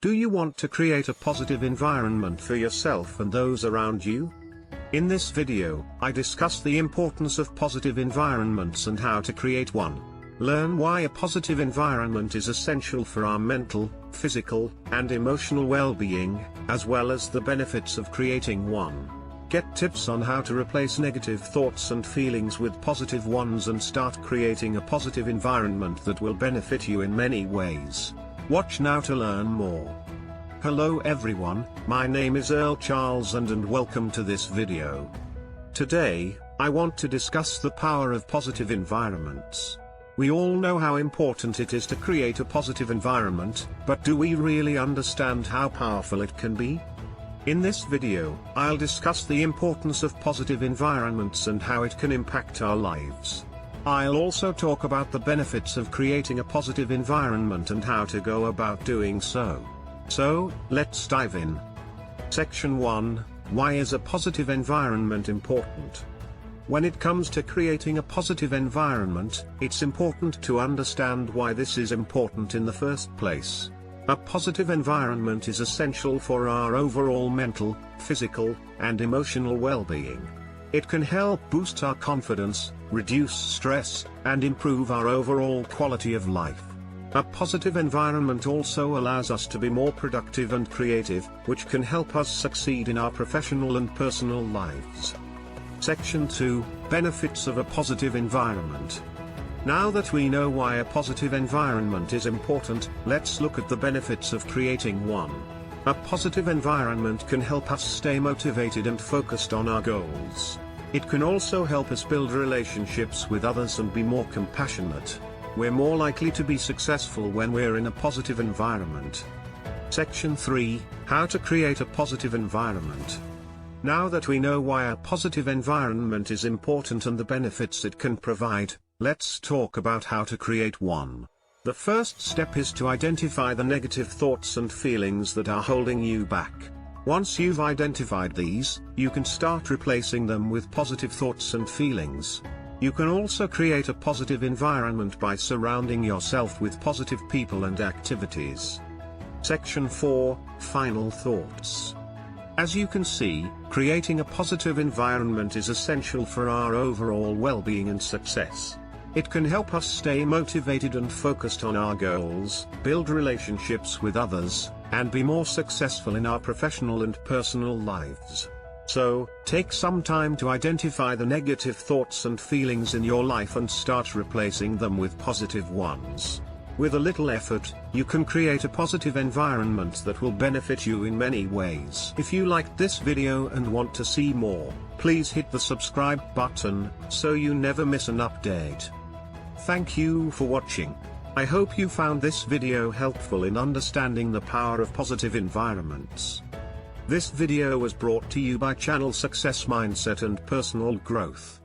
Do you want to create a positive environment for yourself and those around you? In this video, I discuss the importance of positive environments and how to create one. Learn why a positive environment is essential for our mental, physical, and emotional well-being, as well as the benefits of creating one. Get tips on how to replace negative thoughts and feelings with positive ones and start creating a positive environment that will benefit you in many ways. Watch now to learn more. Hello everyone, my name is Earl Charles and welcome to this video. Today, I want to discuss the power of positive environments. We all know how important it is to create a positive environment, but do we really understand how powerful it can be? In this video, I'll discuss the importance of positive environments and how it can impact our lives. I'll also talk about the benefits of creating a positive environment and how to go about doing so. So, let's dive in. Section 1, Why is a positive environment important? When it comes to creating a positive environment, it's important to understand why this is important in the first place. A positive environment is essential for our overall mental, physical, and emotional well-being. It can help boost our confidence, reduce stress, and improve our overall quality of life. A positive environment also allows us to be more productive and creative, which can help us succeed in our professional and personal lives. Section 2, Benefits of a positive environment. Now that we know why a positive environment is important, let's look at the benefits of creating one. A positive environment can help us stay motivated and focused on our goals. It can also help us build relationships with others and be more compassionate. We're more likely to be successful when we're in a positive environment. Section 3, How to create a positive environment. Now that we know why a positive environment is important and the benefits it can provide, let's talk about how to create one. The first step is to identify the negative thoughts and feelings that are holding you back. Once you've identified these, you can start replacing them with positive thoughts and feelings. You can also create a positive environment by surrounding yourself with positive people and activities. Section 4, Final Thoughts. As you can see, creating a positive environment is essential for our overall well-being and success. It can help us stay motivated and focused on our goals, build relationships with others, and be more successful in our professional and personal lives. So, take some time to identify the negative thoughts and feelings in your life and start replacing them with positive ones. With a little effort, you can create a positive environment that will benefit you in many ways. If you liked this video and want to see more, please hit the subscribe button, so you never miss an update. Thank you for watching. I hope you found this video helpful in understanding the power of positive environments. This video was brought to you by Channel Success Mindset and Personal Growth.